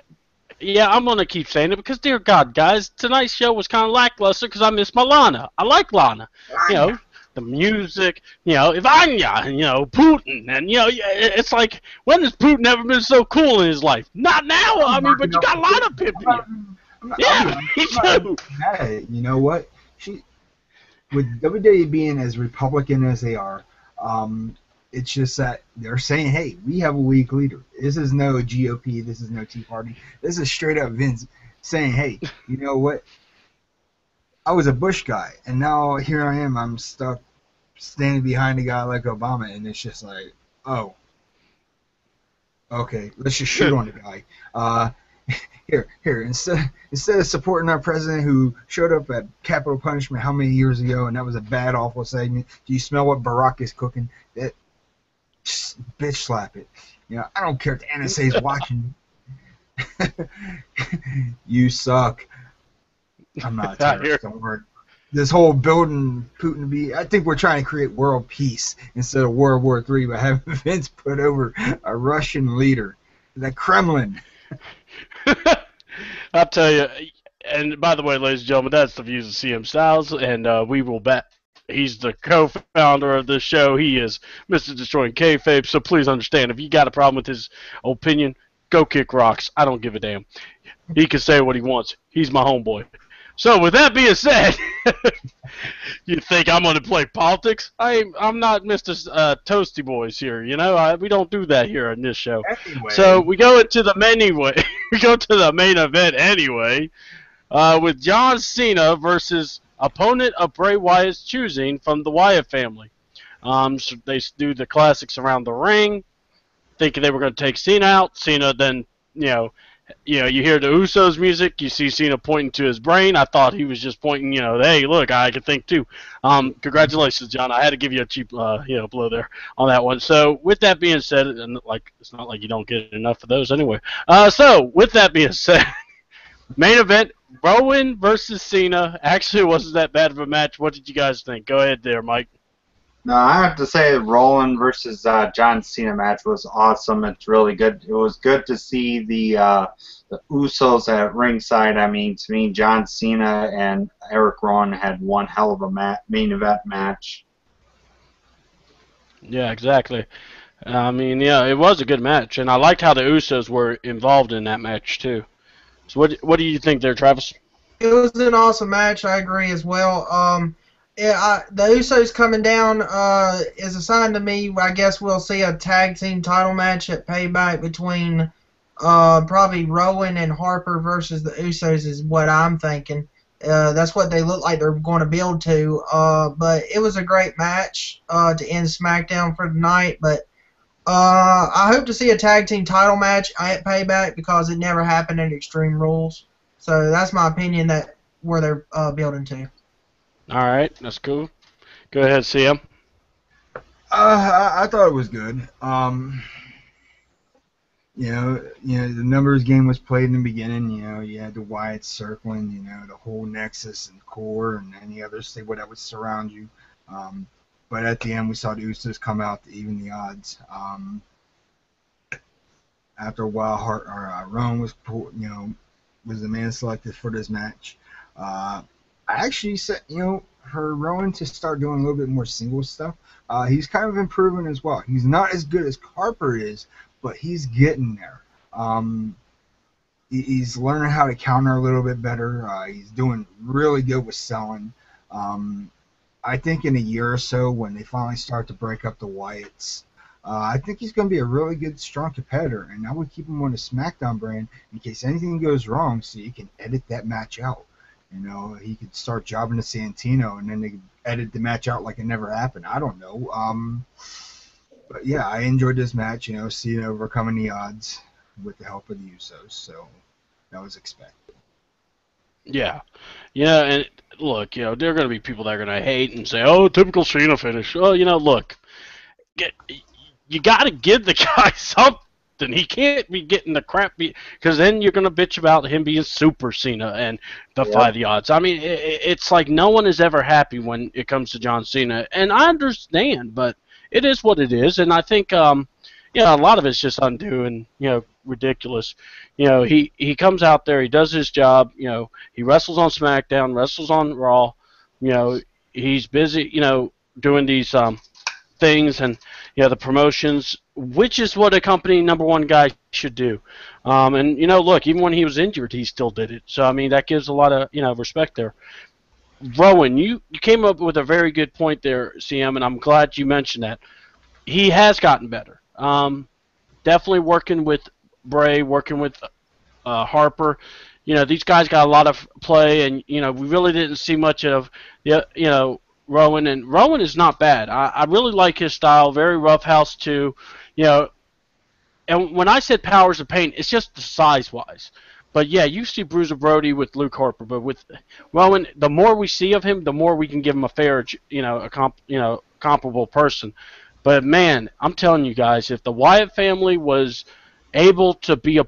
I'm going to keep saying it because, dear God, guys, tonight's show was kind of lackluster because I missed my Lana. I like Lana. The music, Ivania, Putin. And, it's like, when has Putin ever been so cool in his life? Not now. I mean, but you got Lana pimping you. Yeah, me too. You know what? With WWE being as Republican as they are, it's just that they're saying, hey, we have a weak leader. This is no GOP. This is no Tea Party. This is straight up Vince saying, hey, you know what? I was a Bush guy, and now here I am. I'm stuck standing behind a guy like Obama, and it's just like, oh, okay, let's just shoot on the guy. Here. Instead of supporting our president who showed up at Capital Punishment how many years ago, and that was a bad, awful segment. Do you smell what Barack is cooking? Just bitch slap it. I don't care if the NSA is watching. You suck. I'm not a terrorist. Don't worry. This whole building Putin to be, I think we're trying to create world peace instead of World War III by having Vince put over a Russian leader, the Kremlin. I'll tell you, and by the way, ladies and gentlemen, that's the views of CM Styles, and we will bet he's the co-founder of this show. He is Mr. Destroying Kayfabe, so please understand, if you got a problem with his opinion, go kick rocks. I don't give a damn. He can say what he wants. He's my homeboy. So with that being said, you think I'm going to play politics? I'm not Mr. Toasty Boys here. We don't do that here on this show. Anyway. So we go into the we go to the main event anyway, with John Cena versus opponent of Bray Wyatt's choosing from the Wyatt family. So they do the classics around the ring, thinking they were going to take Cena out. Cena then, you hear the Usos music. You see Cena pointing to his brain. I thought he was just pointing, hey, look, I can think too. Congratulations, John. I had to give you a cheap, blow there on that one. So with that being said, and it's not like you don't get enough of those anyway. So with that being said, main event, Rowan versus Cena. Actually, it wasn't that bad of a match. What did you guys think? Go ahead there, Mike. No, I have to say Roland versus John Cena match was awesome. It's really good. It was good to see the Usos at ringside. I mean, to me, John Cena and Eric Rowan had one hell of a main event match. Yeah, exactly. I mean, yeah, it was a good match, and I liked how the Usos were involved in that match too. So what do you think there, Travis? It was an awesome match. I agree as well. The Usos coming down is a sign to me. I guess we'll see a tag team title match at Payback between probably Rowan and Harper versus the Usos is what I'm thinking. That's what they look like they're going to build to. But it was a great match to end SmackDown for the night. But I hope to see a tag team title match at Payback because it never happened in Extreme Rules. So that's my opinion that where they're building to. All right, that's cool. Go ahead, CM. I thought it was good. The numbers game was played in the beginning. You had the Wyatt circling, the whole Nexus and Core and any other stable that would surround you. But at the end, we saw the Usos come out to even the odds. After a while, Rowan was the man selected for this match. I actually said, for Rowan to start doing a little bit more singles stuff, he's kind of improving as well. He's not as good as Harper is, but he's getting there. He's learning how to counter a little bit better. He's doing really good with selling. I think in a year or so, when they finally start to break up the Wyatts, I think he's going to be a really good, strong competitor, and I would keep him on the SmackDown brand in case anything goes wrong, so you can edit that match out. He could start jobbing to Santino, and then they could edit the match out like it never happened. I don't know. But yeah, I enjoyed this match. Seeing overcoming the odds with the help of the Usos, so that was expected. Yeah, and look, there are going to be people that are going to hate and say, "Oh, typical Cena finish." Oh, look, you got to give the guy something. He can't be getting the crap because then you're going to bitch about him being Super Cena and defy the odds. I mean, it's like no one is ever happy when it comes to John Cena, and I understand, but it is what it is, and I think a lot of it's just undue and ridiculous. He comes out there, he does his job. He wrestles on SmackDown, wrestles on Raw. He's busy, doing these things and the promotions, which is what a company number one guy should do. And look, even when he was injured, he still did it. So I mean, that gives a lot of respect there. Rowan, you came up with a very good point there, CM, and I'm glad you mentioned that. He has gotten better. Definitely working with Bray, working with Harper. These guys got a lot of play, and we really didn't see much of Rowan, and Rowan is not bad. I really like his style, very roughhouse too. And when I said powers of pain, it's just the size-wise. But yeah, you see Bruiser Brody with Luke Harper, but with Rowan, the more we see of him, the more we can give him a fair, comparable person. But man, I'm telling you guys, if the Wyatt family was able to be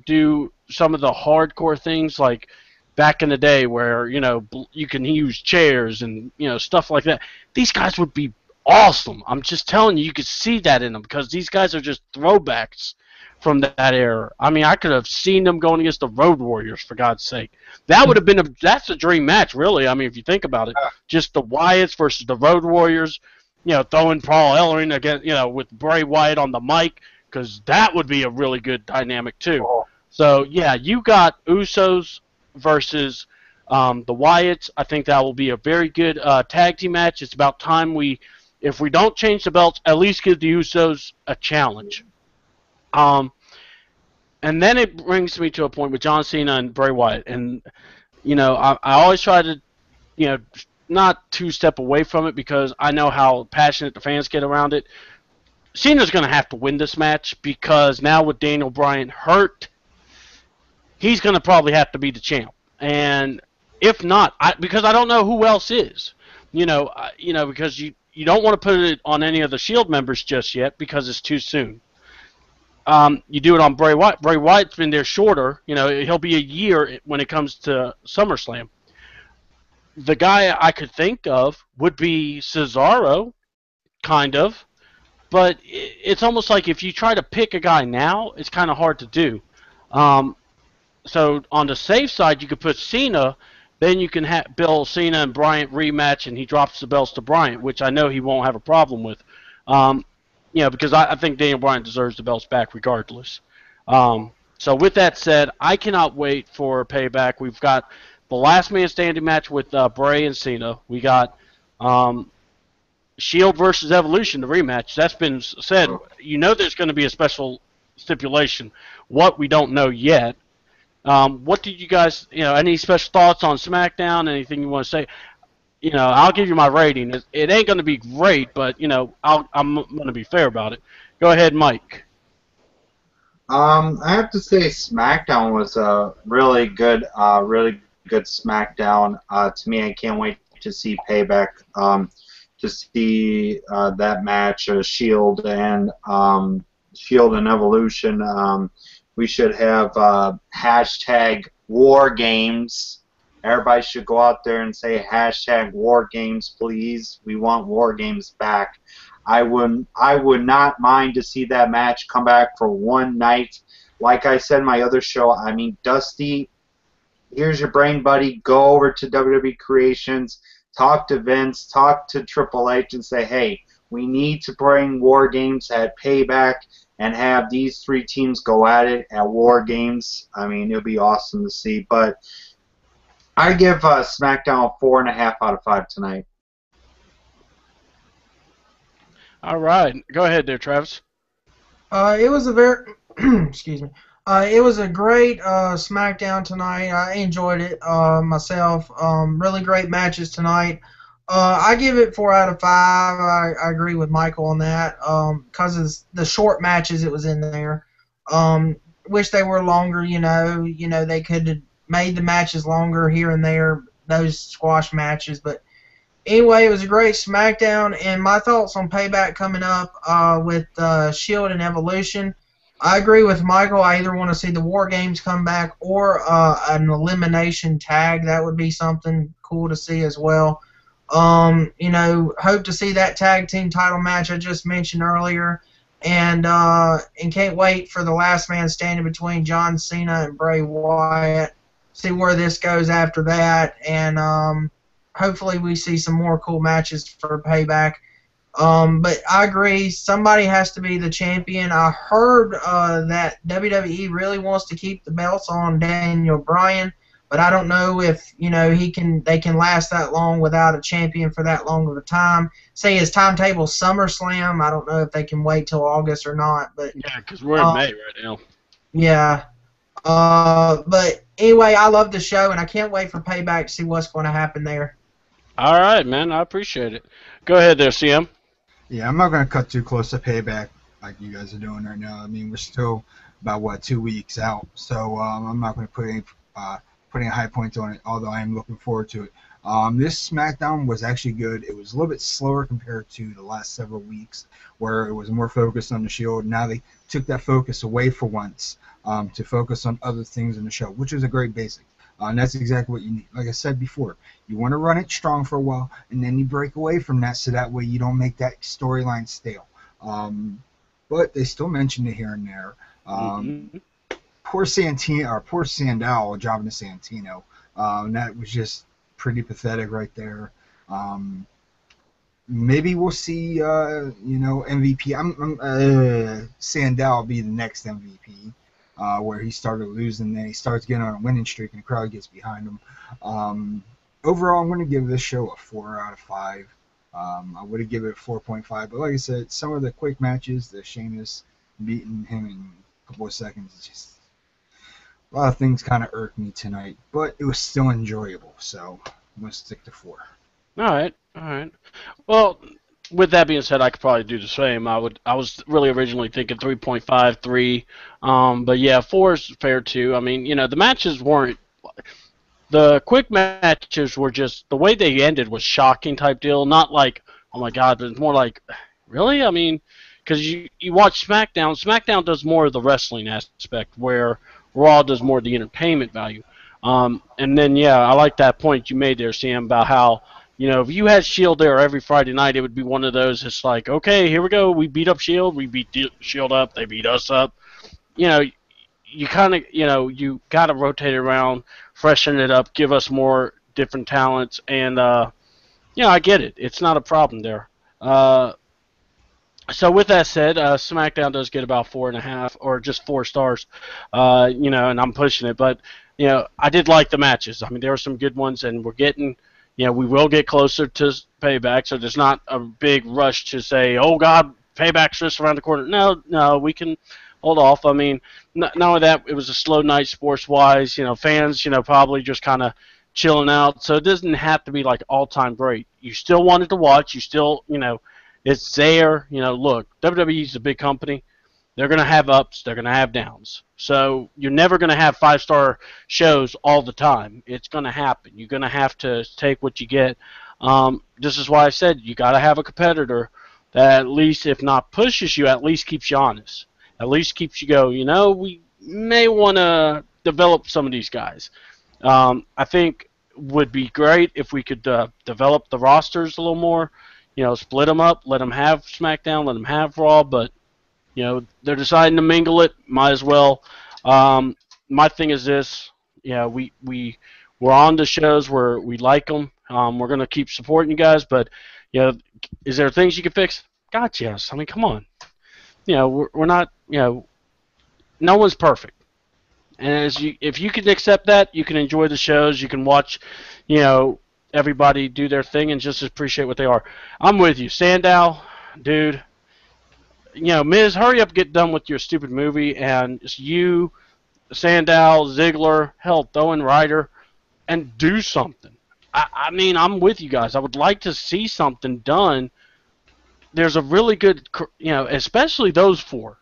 do some of the hardcore things like back in the day where you can use chairs and stuff like that, these guys would be awesome. I'm just telling you, you could see that in them because these guys are just throwbacks from that era. I mean, I could have seen them going against the Road Warriors, for God's sake. That would have been that's a dream match, really. I mean, if you think about it, just the Wyatts versus the Road Warriors, throwing Paul Ellering against, with Bray Wyatt on the mic, because that would be a really good dynamic too. So yeah, you got Usos versus the Wyatts. I think that will be a very good tag team match. It's about time if we don't change the belts, at least give the Usos a challenge. And then it brings me to a point with John Cena and Bray Wyatt. And, I always try to, not two-step away from it because I know how passionate the fans get around it. Cena's going to have to win this match because now with Daniel Bryan hurt, he's going to probably have to be the champ. And if not, because I don't know who else is, because you don't want to put it on any of the Shield members just yet because it's too soon. You do it on Bray Wyatt. Bray Wyatt's been there shorter. He'll be a year when it comes to SummerSlam. The guy I could think of would be Cesaro, kind of. But it's almost like if you try to pick a guy now, it's kind of hard to do. So on the safe side, you could put Cena. Then you can have Bill Cena and Bryant rematch, and he drops the belts to Bryant, which I know he won't have a problem with. Because I think Daniel Bryan deserves the belts back regardless. So with that said, I cannot wait for Payback. We've got the last man standing match with Bray and Cena. We got Shield versus Evolution, the rematch. That's been said. You know there's going to be a special stipulation. What we don't know yet. What did you guys, any special thoughts on SmackDown? Anything you want to say? I'll give you my rating. It ain't going to be great, but, I'm going to be fair about it. Go ahead, Mike. I have to say SmackDown was a really good SmackDown. To me, I can't wait to see Payback. To see that match, Shield and Evolution. We should have hashtag War Games. Everybody should go out there and say hashtag War Games, please. We want War Games back. I would not mind to see that match come back for one night. Like I said in my other show, I mean, Dusty, here's your brain buddy. Go over to WWE Creations, talk to Vince, talk to Triple H, and say, hey, we need to bring War Games at Payback and have these three teams go at it at War Games. I mean, it would be awesome to see. But I give SmackDown a 4.5 out of 5 tonight. All right. Go ahead there, Travis. It was a very excuse me. It was a great SmackDown tonight. I enjoyed it myself. Really great matches tonight. I give it 4 out of 5. I agree with Michael on that. Because of the short matches it was in there. Wish they were longer. They could have made the matches longer here and there. Those squash matches, but. Anyway, it was a great SmackDown, and my thoughts on Payback coming up with Shield and Evolution. I agree with Michael. I either want to see the War Games come back or an elimination tag. That would be something cool to see as well. Hope to see that tag team title match I just mentioned earlier, and can't wait for the last man standing between John Cena and Bray Wyatt. See where this goes after that, and hopefully we see some more cool matches for Payback. But I agree, somebody has to be the champion. I heard that WWE really wants to keep the belts on Daniel Bryan, but I don't know if they can last that long without a champion for that long of a time. Say his timetable SummerSlam. I don't know if they can wait till August or not. But yeah, because we're in May right now. Yeah. But anyway, I love the show, and I can't wait for Payback to see what's going to happen there. All right, man. I appreciate it. Go ahead there, CM. Yeah, I'm not going to cut too close to Payback like you guys are doing right now. I mean, we're still about, 2 weeks out. So I'm not going to put any high points on it, although I am looking forward to it. This SmackDown was actually good. It was a little bit slower compared to the last several weeks where it was more focused on the Shield. Now they took that focus away for once to focus on other things in the show, which is a great basic. And that's exactly what you need. Like I said before, you want to run it strong for a while, and then you break away from that so that way you don't make that storyline stale. But they still mention it here and there. Poor Sandal dropping to Santino. That was just pretty pathetic right there. Maybe we'll see, MVP. Sandal be the next MVP. Where he started losing, then he starts getting on a winning streak, and the crowd gets behind him. Overall, I'm going to give this show a 4 out of 5. I would have given it a 4.5, but like I said, some of the quick matches, the Sheamus beating him in a couple of seconds, just a lot of things kind of irked me tonight, but it was still enjoyable, so I'm going to stick to 4. All right. Well, with that being said, I could probably do the same. I was really originally thinking 3.5, 3. But yeah, 4 is fair too. I mean, the matches weren't. The quick matches were just the way they ended was shocking type deal. Not like, oh my God, but it's more like, really? I mean, because you watch SmackDown. SmackDown does more of the wrestling aspect, where Raw does more of the entertainment value. And then I like that point you made there, Sam, about how. If you had Shield there every Friday night, it would be one of those. It's like, okay, here we go. We beat up Shield. We beat Shield up. They beat us up. You kind of, you got to rotate it around, freshen it up, give us more different talents. And, I get it. It's not a problem there. So with that said, SmackDown does get about 4.5 or just 4 stars, and I'm pushing it. But I did like the matches. I mean, there were some good ones, and we're getting, we will get closer to Payback. So there's not a big rush to say, oh God, Payback's just around the corner. No, no, we can hold off. I mean, not only that, it was a slow night sports wise. Fans, probably just kind of chilling out. So it doesn't have to be like all time great. You still wanted to watch. You still, it's there. Look, WWE is a big company. They're going to have ups. They're going to have downs. So you're never going to have 5-star shows all the time. It's going to happen. You're going to have to take what you get. This is why I said you got to have a competitor that at least, if not pushes you, at least keeps you honest. At least keeps you go, we may want to develop some of these guys. I think would be great if we could develop the rosters a little more. Split them up, let them have SmackDown, let them have Raw, but, they're deciding to mingle it, might as well. My thing is this, we're on the shows where we like them. We're going to keep supporting you guys, but, is there things you can fix? God, yes. I mean, come on. We're not, no one's perfect. And if you can accept that, you can enjoy the shows, you can watch, everybody do their thing and just appreciate what they are. I'm with you. Sandow, dude, Miz, hurry up, get done with your stupid movie, and it's you, Sandow, Ziggler, hell, throw in Ryder, and do something. I mean, I'm with you guys. I would like to see something done. There's a really good, especially those four,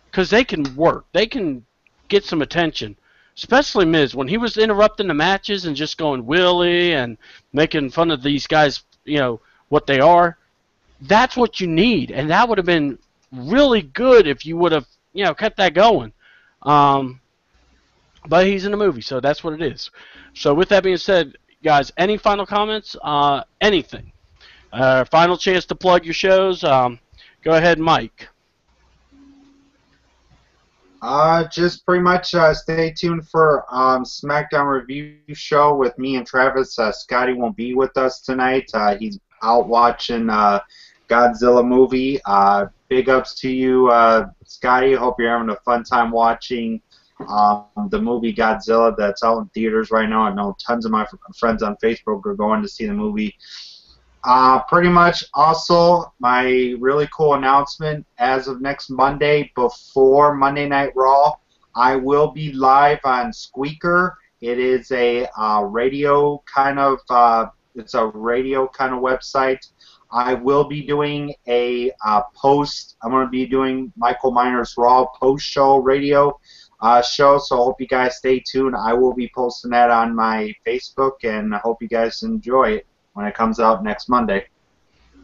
because they can work. They can get some attention. Especially Miz, when he was interrupting the matches and just going willy and making fun of these guys, what they are. That's what you need, and that would have been really good if you would have, kept that going. But he's in the movie, so that's what it is. So with that being said, guys, any final comments? Anything? Final chance to plug your shows. Go ahead, Mike. Just pretty much stay tuned for SmackDown review show with me and Travis. Scotty won't be with us tonight. He's out watching Godzilla movie. Big ups to you, Scotty. Hope you're having a fun time watching the movie Godzilla that's out in theaters right now. I know tons of my friends on Facebook are going to see the movie. Pretty much also my really cool announcement as of next Monday before Monday Night Raw, I will be live on Squeaker. It is a radio kind of website. I will be doing a post. I'm going to be doing Michael Miner's Raw post-show radio show, so I hope you guys stay tuned. I will be posting that on my Facebook, and I hope you guys enjoy it when it comes out next Monday.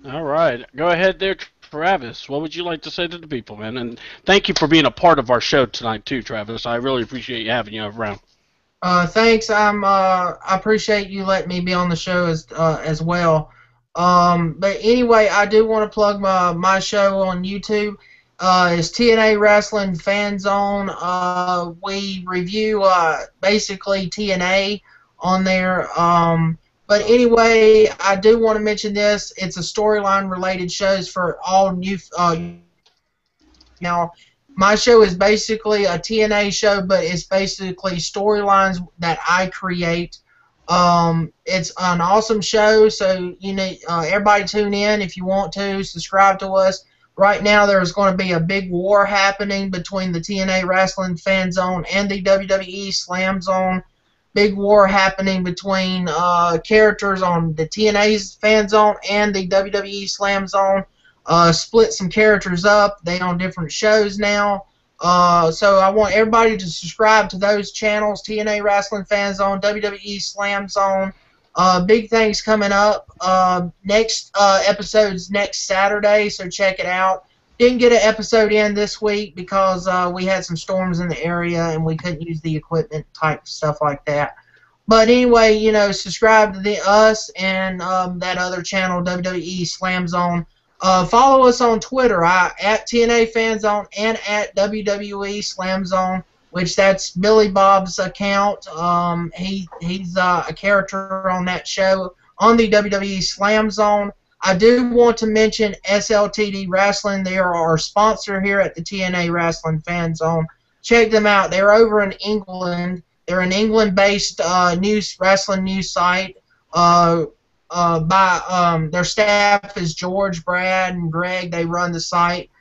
All right. Go ahead there, Travis. What would you like to say to the people, man? And thank you for being a part of our show tonight, too, Travis. I really appreciate you having you around. Thanks. I appreciate you letting me be on the show as well. But anyway, I do want to plug my show on YouTube. It's TNA Wrestling Fan Zone. We review basically TNA on there. But anyway, I do want to mention this. It's a storyline related shows for all new. Now, my show is basically a TNA show, but it's basically storylines that I create. It's an awesome show, so everybody tune in if you want to. Subscribe to us. Right now, there's going to be a big war happening between the TNA Wrestling Fan Zone and the WWE Slam Zone. Big war happening between characters on the TNA's Fan Zone and the WWE Slam Zone. Split some characters up. They on different shows now. So I want everybody to subscribe to those channels, TNA Wrestling Fan Zone, WWE Slam Zone. Big things coming up. Next episode's next Saturday, so check it out. Didn't get an episode in this week because we had some storms in the area and we couldn't use the equipment type stuff like that. But anyway, subscribe to us and that other channel, WWE Slam Zone. Follow us on Twitter at TNA Fan Zone and at WWE Slam Zone, which that's Billy Bob's account. He's a character on that show on the WWE Slam Zone. I do want to mention SLTD Wrestling. They are our sponsor here at the TNA Wrestling Fan Zone. Check them out. They're over in England. They're an England-based wrestling news site. Their staff is George, Brad, and Greg. They run the site.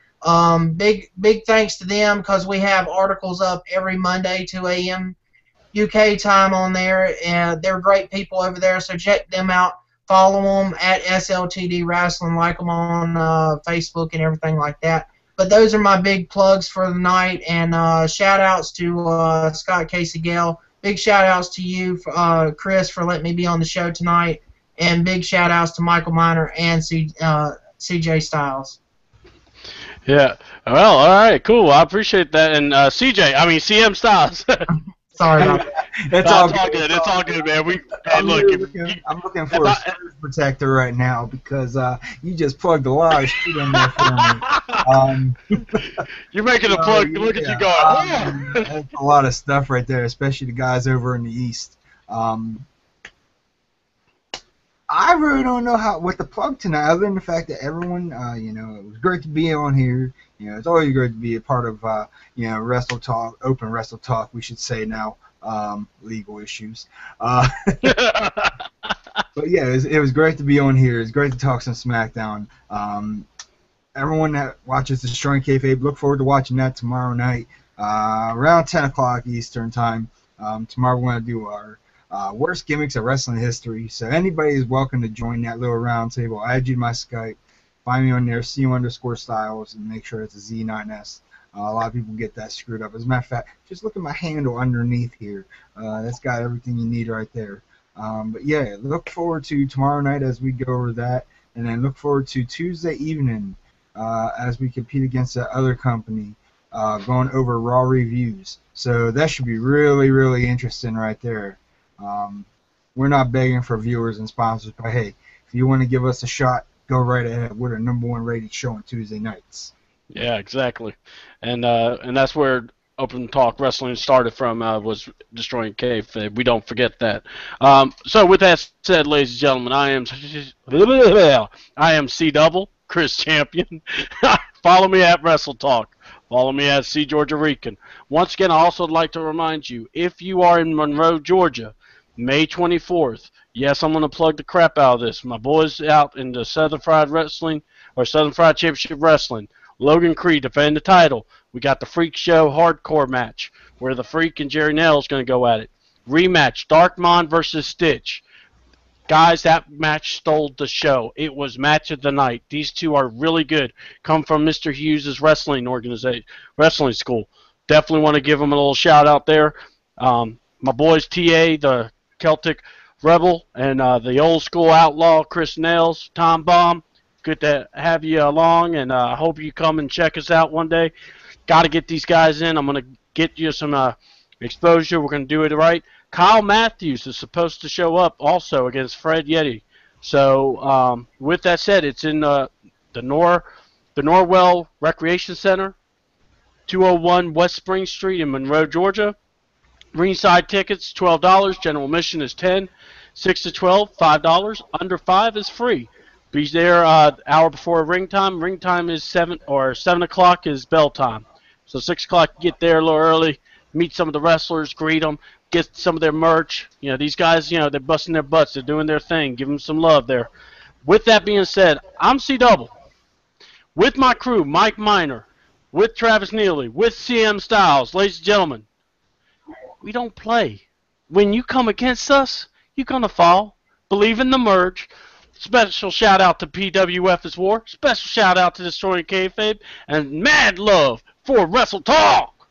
Big thanks to them because we have articles up every Monday, 2 a.m. UK time on there, and they're great people over there. So check them out. Follow them at SLTD Wrestling. Like them on Facebook and everything like that. But those are my big plugs for the night, and shout-outs to Scott Casey Gale. Big shout-outs to you, Chris, for letting me be on the show tonight, and big shout-outs to Michael Miner and CJ Stylezz. Yeah. Well, all right, cool. I appreciate that. And CM Stylezz. Sorry about that. That's all all good. It's all good, man. I'm looking for a surge protector right now because you just plugged a lot of shit in there for me. You're making a plug. Look at you going. That's a lot of stuff right there, especially the guys over in the East. I really don't know what to plug tonight, other than the fact that everyone, it was great to be on here. It's always great to be a part of, Wrestle Talk, Open Wrestle Talk, we should say now, legal issues. But yeah, it was great to be on here. It's great to talk some Smackdown. Everyone that watches Destroying Kayfabe, look forward to watching that tomorrow night, around 10 o'clock Eastern time. Tomorrow we're going to do our worst gimmicks of wrestling history. So anybody is welcome to join that little round table. I'll add you to my Skype. Find me on there, CU_Styles, and make sure it's a Z, not an S. A lot of people get that screwed up. As a matter of fact, just look at my handle underneath here. That's got everything you need right there. But yeah, look forward to tomorrow night as we go over that. And then look forward to Tuesday evening as we compete against that other company going over Raw reviews. So that should be really, really interesting right there. We're not begging for viewers and sponsors, but hey, if you want to give us a shot, go right ahead. We're the #1 rated show on Tuesday nights. Yeah, exactly. And that's where Open Talk Wrestling started from, was Destroying Kayfabe. We don't forget that. So with that said, ladies and gentlemen, I am C-Double, Chris Champion. Follow me at Wrestle Talk. Follow me at C Georgia Rican. Once again, I also would like to remind you, if you are in Monroe, Georgia, May 24th, yes, I'm going to plug the crap out of this. My boys out in the Southern Fried Wrestling, or Southern Fried Championship Wrestling. Logan Creed defending the title. We got the Freak Show hardcore match, where the Freak and Jerry Nell's going to go at it. Rematch, Darkmon versus Stitch. Guys, that match stole the show. It was match of the night. These two are really good. Come from Mr. Hughes' wrestling school. Definitely want to give them a little shout out there. My boys TA, the Celtic Rebel, and the old school outlaw, Chris Nails, Tom Baum. Good to have you along, and I hope you come and check us out one day. Got to get these guys in. I'm going to get you some exposure. We're going to do it right. Kyle Matthews is supposed to show up also against Fred Yeti. So with that said, it's in the Norwell Recreation Center, 201 West Spring Street in Monroe, Georgia. Ringside tickets, $12. General admission is $10. 6 to 12, $5. Under 5 is free. Be there hour before ring time. Ring time is 7 o'clock is bell time. So 6 o'clock, get there a little early, meet some of the wrestlers, greet them, get some of their merch. These guys, they're busting their butts. They're doing their thing. Give them some love there. With that being said, I'm C-Double. With my crew, Mike Miner, with Travis Neely, with CM Stylezz. Ladies and gentlemen, we don't play. When you come against us, you're going to fall. Believe in the merge. Special shout out to PWF is War. Special shout out to Destroying Kayfabe. And mad love for Wrestle Talk.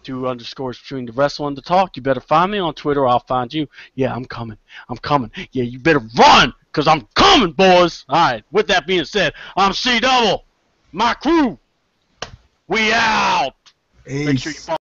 2 underscores between the wrestle and the talk. You better find me on Twitter or I'll find you. Yeah, I'm coming. I'm coming. Yeah, you better run because I'm coming, boys. All right, with that being said, I'm C-Double. My crew. We out. Ace. Make sure you follow